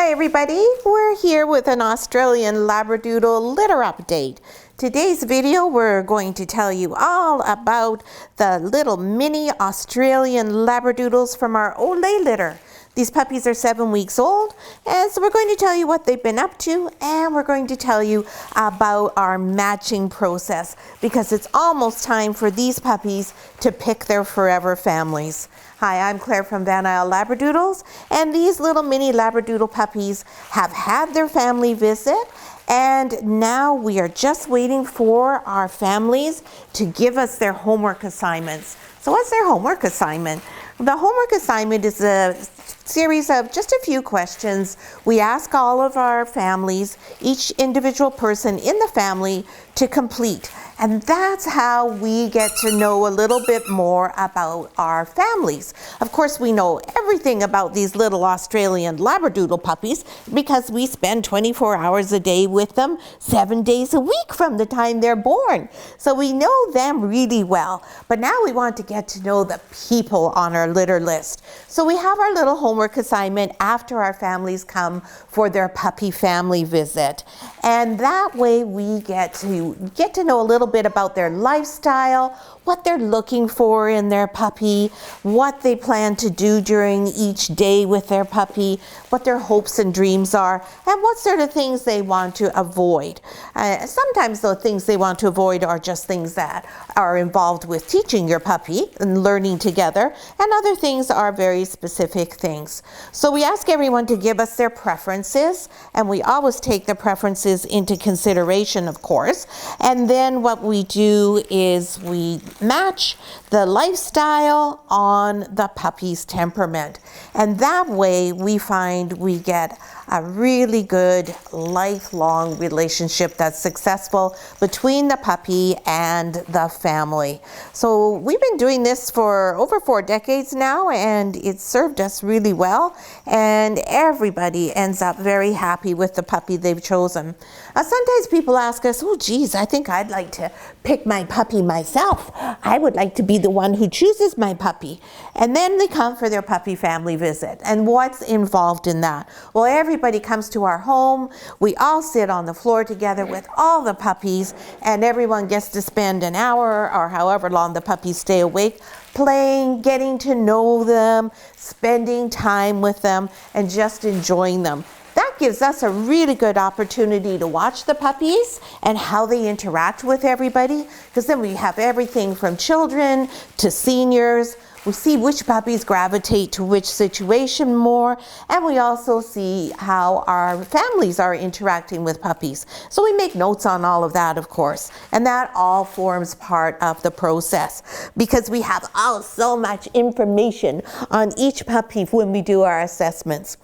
Hi everybody, we're here with an Australian Labradoodle litter update. Today's video we're going to tell you all about the little mini Australian Labradoodles from our Lait litter. These puppies are 7 weeks old, and so we're going to tell you what they've been up to, and we're going to tell you about our matching process because it's almost time for these puppies to pick their forever families. Hi, I'm Claire from Van Isle Labradoodles, and these little mini Labradoodle puppies have had their family visit, and now we are just waiting for our families to give us their homework assignments. So what's their homework assignment? The homework assignment is a series of just a few questions. We ask all of our families, each individual person in the family, to complete. And that's how we get to know a little bit more about our families. Of course, we know everything about these little Australian Labradoodle puppies because we spend 24 hours a day with them, 7 days a week from the time they're born. So we know them really well. But now we want to get to know the people on our litter list. So we have our little homework assignment after our families come for their puppy family visit. And that way we get to know a little bit about their lifestyle, what they're looking for in their puppy, what they plan to do during each day with their puppy, what their hopes and dreams are, and what sort of things they want to avoid. Sometimes the things they want to avoid are just things that are involved with teaching your puppy and learning together, and other things are very specific things. So we ask everyone to give us their preferences, and we always take the preferences into consideration, of course. And then what we do is we match the lifestyle on the puppy's temperament. And that way we find we get a really good lifelong relationship that's successful between the puppy and the family. So we've been doing this for over 4 decades now, and it's served us really well, and everybody ends up very happy with the puppy they've chosen. Sometimes people ask us, oh geez, I think I'd like to pick my puppy myself. I would like to be the one who chooses my puppy. And then they come for their puppy family visit. And what's involved in that? Well, everybody comes to our home. We all sit on the floor together with all the puppies, and everyone gets to spend an hour or however long the puppies stay awake playing, getting to know them, spending time with them, and just enjoying them. That gives us a really good opportunity to watch the puppies and how they interact with everybody, because then we have everything from children to seniors. We see which puppies gravitate to which situation more, and we also see how our families are interacting with puppies. So we make notes on all of that, of course, and that all forms part of the process because we have so much information on each puppy when we do our assessments.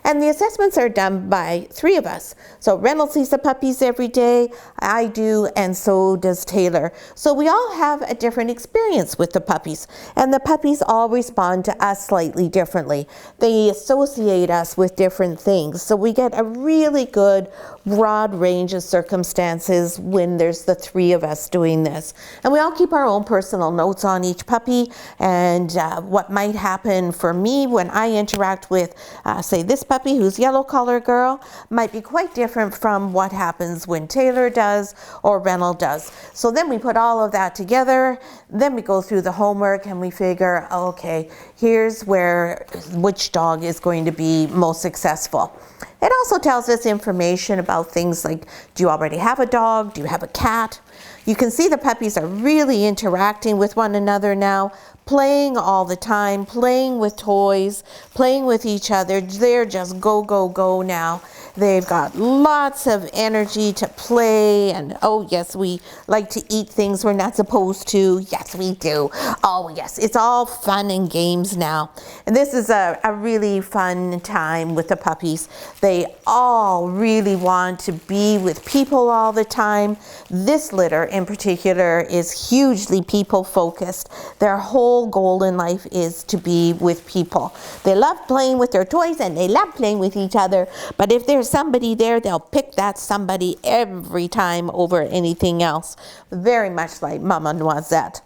And the assessments are done by 3 of us. So Reynolds sees the puppies every day, I do, and so does Taylor. So we all have a different experience with the puppies, and the puppies all respond to us slightly differently. They associate us with different things. So we get a really good broad range of circumstances when there's the 3 of us doing this. And we all keep our own personal notes on each puppy, and what might happen for me when I interact with, say, this puppy who's yellow collar girl might be quite different from what happens when Taylor does or Reynolds does. So then we put all of that together, then we go through the homework and we figure, okay, here's which dog is going to be most successful. It also tells us information about things like, do you already have a dog? Do you have a cat? You can see the puppies are really interacting with one another now, playing all the time, playing with toys, playing with each other. They're just go, go, go now. They've got lots of energy to play, and oh yes, we like to eat things we're not supposed to. Yes, we do. Oh yes, it's all fun and games now. And this is a really fun time with the puppies. They all really want to be with people all the time. This litter in particular is hugely people focused. Their whole goal in life is to be with people. They love playing with their toys and they love playing with each other, but if there's somebody there, they'll pick that somebody every time over anything else. Very much like Mama Noisette.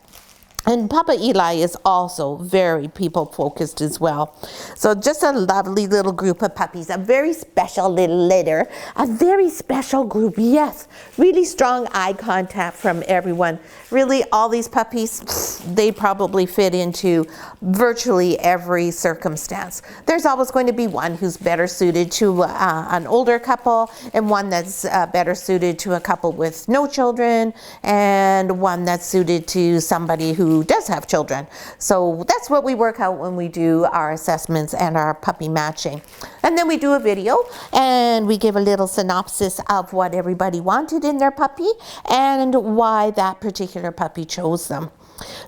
And Papa Eli is also very people-focused as well. So just a lovely little group of puppies, a very special little litter, a very special group, yes. Really strong eye contact from everyone. Really, all these puppies, they probably fit into virtually every circumstance. There's always going to be one who's better suited to an older couple, and one that's better suited to a couple with no children, and one that's suited to somebody who does have children. So that's what we work out when we do our assessments and our puppy matching. And then we do a video and we give a little synopsis of what everybody wanted in their puppy and why that particular puppy chose them.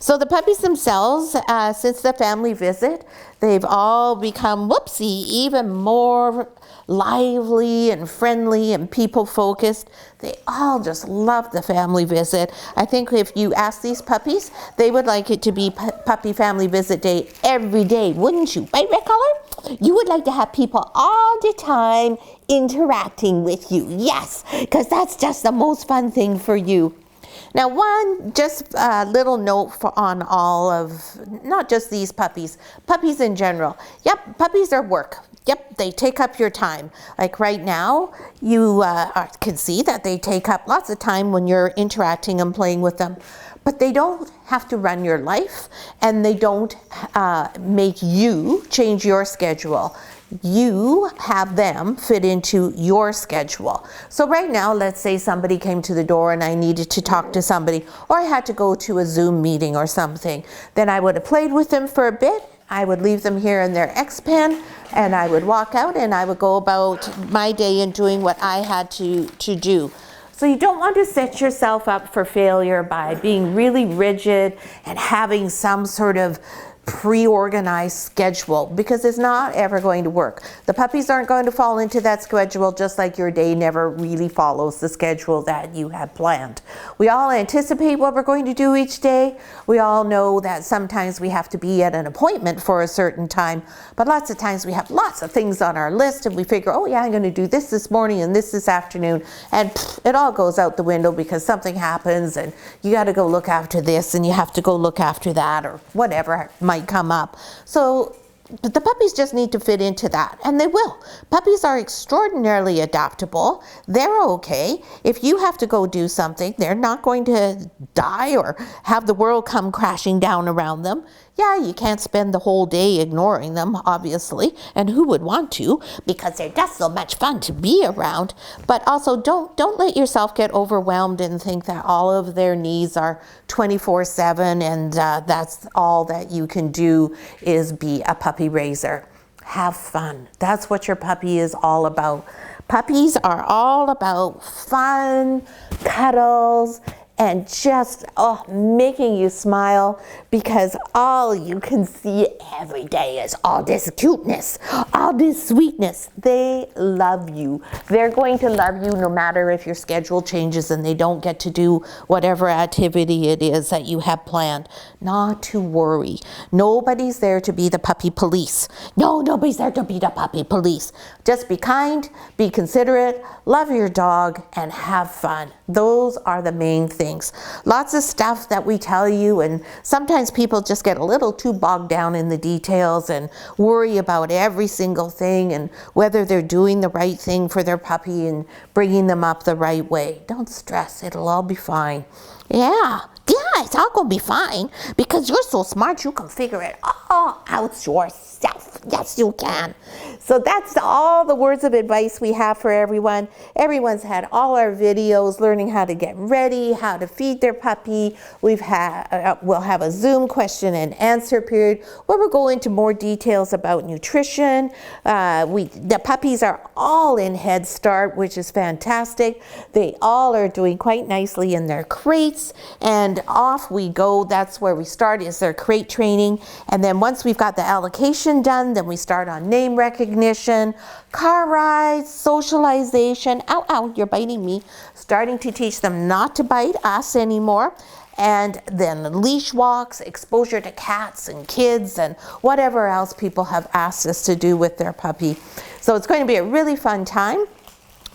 So the puppies themselves, since the family visit, they've all become, whoopsie, even more lively and friendly and people-focused. They all just love the family visit. I think if you ask these puppies, they would like it to be puppy family visit day every day, wouldn't you? Right, Red Color? You would like to have people all the time interacting with you. Yes, because that's just the most fun thing for you. Now, one just little note on all of, not just these puppies, puppies in general. Yep, puppies are work. Yep, they take up your time. Like right now, you can see that they take up lots of time when you're interacting and playing with them. But they don't have to run your life, and they don't make you change your schedule. You have them fit into your schedule. So right now, let's say somebody came to the door and I needed to talk to somebody, or I had to go to a Zoom meeting or something. Then I would have played with them for a bit. I would leave them here in their X-Pen, and I would walk out and I would go about my day and doing what I had to do. So you don't want to set yourself up for failure by being really rigid and having some sort of pre-organized schedule, because it's not ever going to work. The puppies aren't going to fall into that schedule, just like your day never really follows the schedule that you had planned. We all anticipate what we're going to do each day. We all know that sometimes we have to be at an appointment for a certain time, but lots of times we have lots of things on our list and we figure, oh yeah, I'm going to do this morning and this afternoon, and it all goes out the window because something happens and you got to go look after this and you have to go look after that, or whatever might come up. So the puppies just need to fit into that, and they will. Puppies are extraordinarily adaptable. They're okay. If you have to go do something, they're not going to die or have the world come crashing down around them. Yeah, you can't spend the whole day ignoring them, obviously, and who would want to, because they're just so much fun to be around. But also, don't let yourself get overwhelmed and think that all of their needs are 24/7 and that's all that you can do is be a puppy raiser. Have fun. That's what your puppy is all about. Puppies are all about fun, cuddles, and just making you smile, because all you can see every day is all this cuteness, all this sweetness. They love you. They're going to love you no matter if your schedule changes and they don't get to do whatever activity it is that you have planned. Not to worry. Nobody's there to be the puppy police. No, nobody's there to be the puppy police. Just be kind, be considerate, love your dog, and have fun. Those are the main things. Lots of stuff that we tell you, and sometimes people just get a little too bogged down in the details and worry about every single thing and whether they're doing the right thing for their puppy and bringing them up the right way. Don't stress, it'll all be fine. Yeah, it's all gonna be fine because you're so smart you can figure it all out yourself. Yes, you can. So that's all the words of advice we have for everyone. Everyone's had all our videos learning how to get ready, how to feed their puppy. We'll have a Zoom question and answer period where we'll go into more details about nutrition. The puppies are all in Head Start, which is fantastic. They all are doing quite nicely in their crates, and off we go. That's where we start, is their crate training. And then once we've got the allocation done, then we start on name recognition, car rides, socialization. Ow, ow, you're biting me. Starting to teach them not to bite us anymore. And then leash walks, exposure to cats and kids, and whatever else people have asked us to do with their puppy. So it's going to be a really fun time.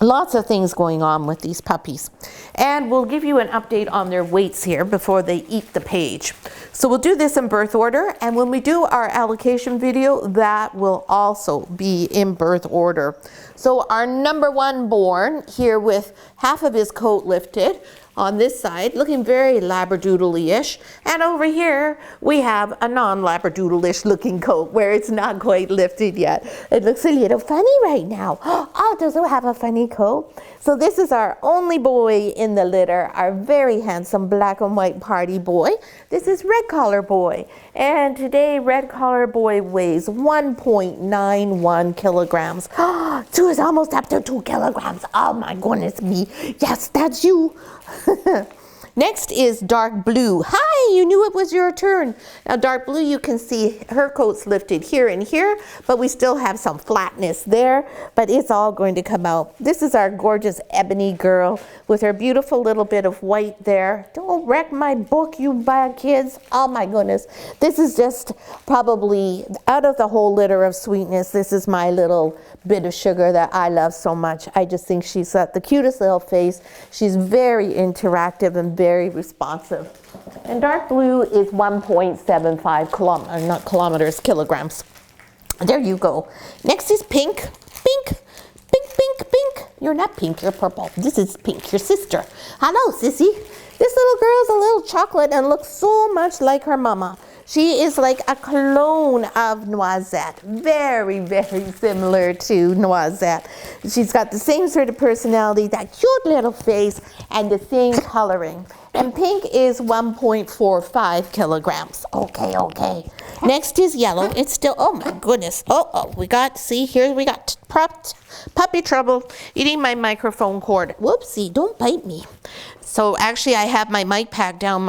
Lots of things going on with these puppies. And we'll give you an update on their weights here before they eat the page. So we'll do this in birth order, and when we do our allocation video, that will also be in birth order. So our number one born here with half of his coat lifted on this side, looking very Labradoodle-ish. And over here, we have a non-Labradoodle-ish looking coat where it's not quite lifted yet. It looks a little funny right now. Oh, does it have a funny coat? So this is our only boy in the litter, our very handsome black and white party boy. This is Red Collar Boy. And today, Red Collar Boy weighs 1.91 kilograms. So it's almost up to 2 kilograms. Oh my goodness me. Yes, that's you. Next is Dark Blue. Hi, you knew it was your turn. Now Dark Blue, you can see her coat's lifted here and here, but we still have some flatness there, but it's all going to come out. This is our gorgeous ebony girl with her beautiful little bit of white there. Don't wreck my book, you bad kids. Oh my goodness. This is just probably, out of the whole litter of sweetness, this is my little bit of sugar that I love so much. I just think she's got the cutest little face. She's very interactive and very responsive. And Dark Blue is 1.75 kilograms. There you go. Next is Pink. Pink, pink, pink, pink. You're not pink, you're purple. This is Pink, your sister. Hello, sissy. This little girl's a little chocolate and looks so much like her mama. She is like a clone of Noisette. Very, very similar to Noisette. She's got the same sort of personality, that cute little face, and the same coloring. And Pink is 1.45 kilograms. Okay, okay. Next is Yellow. It's still, oh my goodness. We got, see, here we got puppy trouble eating my microphone cord. Whoopsie, don't bite me. So actually I have my mic pack down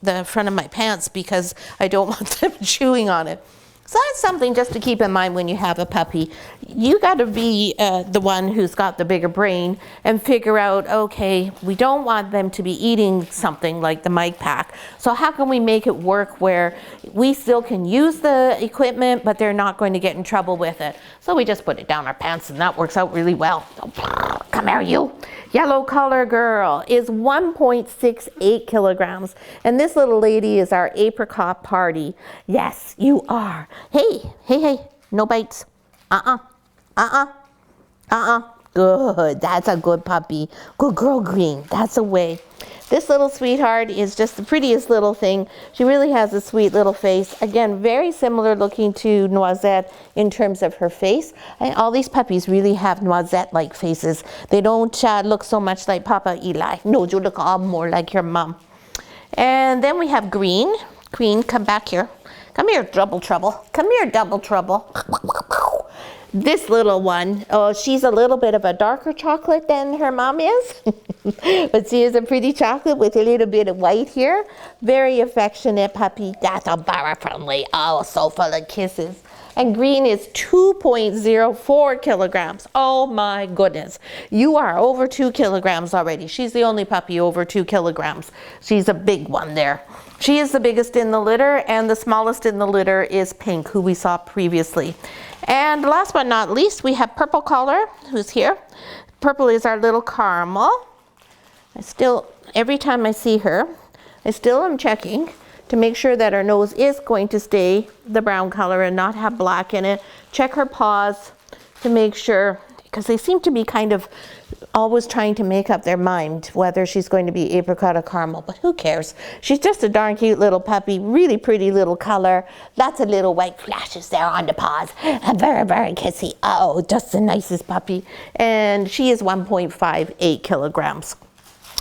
the front of my pants because I don't want them chewing on it. So that's something just to keep in mind when you have a puppy. You got to be the one who's got the bigger brain and figure out, okay, we don't want them to be eating something like the mic pack. So how can we make it work where we still can use the equipment, but they're not going to get in trouble with it? So we just put it down our pants and that works out really well. So, come here, you. Yellow Collar Girl is 1.68 kilograms. And this little lady is our apricot party. Yes, you are. Hey, hey, hey, no bites. Good, that's a good puppy. Good girl, Green, that's a way. This little sweetheart is just the prettiest little thing. She really has a sweet little face. Again, very similar looking to Noisette in terms of her face. And all these puppies really have Noisette-like faces. They don't look so much like Papa Eli. No, you look all more like your mom. And then we have Green. Green, come back here. Come here, Double Trouble. Come here, Double Trouble. This little one, oh, she's a little bit of a darker chocolate than her mom is. But she is a pretty chocolate with a little bit of white here. Very affectionate puppy. That's a very friendly. Oh, so full of kisses. And Green is 2.04 kilograms. Oh my goodness. You are over 2 kilograms already. She's the only puppy over 2 kilograms. She's a big one there. She is the biggest in the litter, and the smallest in the litter is Pink, who we saw previously. And last but not least, we have Purple Collar, who's here. Purple is our little caramel. Every time I see her, I still am checking to make sure that her nose is going to stay the brown color and not have black in it. Check her paws to make sure, because they seem to be kind of always trying to make up their mind whether she's going to be apricot or caramel, but who cares? She's just a darn cute little puppy, really pretty little color, lots of little white flashes there on the paws, and very, very kissy. Oh, just the nicest puppy. And she is 1.58 kilograms.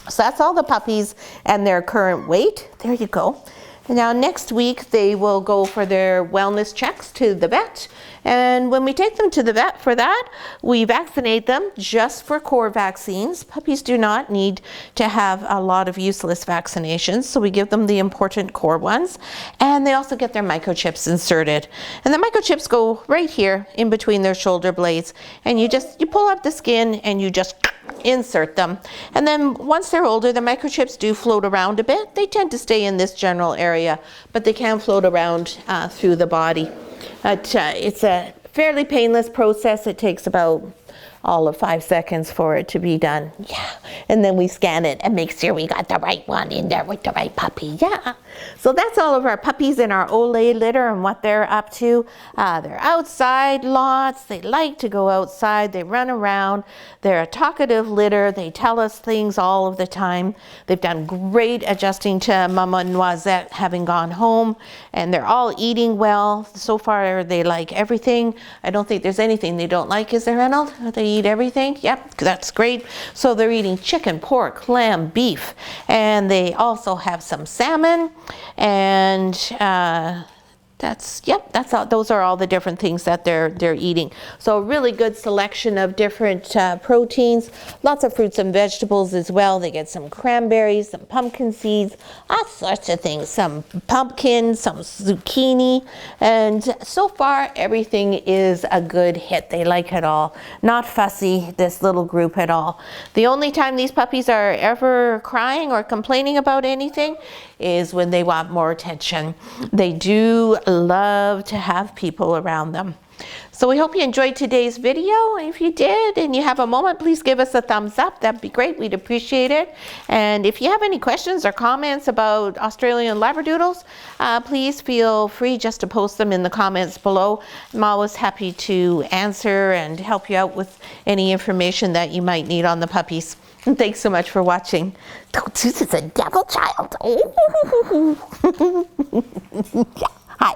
So that's all the puppies and their current weight. There you go. Now next week they will go for their wellness checks to the vet, and when we take them to the vet for that, we vaccinate them just for core vaccines. Puppies do not need to have a lot of useless vaccinations, so we give them the important core ones, and they also get their microchips inserted. And the microchips go right here in between their shoulder blades, and you pull up the skin and you just insert them. And then once they're older, the microchips do float around a bit. They tend to stay in this general area, but they can float around through the body. It's a fairly painless process. It takes about all of 5 seconds for it to be done. Yeah. And then we scan it and make sure we got the right one in there with the right puppy. Yeah. So that's all of our puppies in our Olay litter and what they're up to. They're outside lots. They like to go outside. They run around. They're a talkative litter. They tell us things all of the time. They've done great adjusting to Mama Noisette having gone home, and they're all eating well. So far, they like everything. I don't think there's anything they don't like, is there, Reynolds? They eat everything? Yep, that's great. So they're eating chicken, pork, lamb, beef, and they also have some salmon, and that's all. Those are all the different things that they're eating. So a really good selection of different proteins, lots of fruits and vegetables as well. They get some cranberries, some pumpkin seeds, all sorts of things, some pumpkins, some zucchini, and so far everything is a good hit. They like it all. Not fussy, this little group at all. The only time these puppies are ever crying or complaining about anything is when they want more attention. They do love to have people around them. So we hope you enjoyed today's video. If you did and you have a moment, please give us a thumbs up. That'd be great. We'd appreciate it. And if you have any questions or comments about Australian Labradoodles, please feel free just to post them in the comments below. I'm always happy to answer and help you out with any information that you might need on the puppies. And thanks so much for watching. This is a devil child. Hi.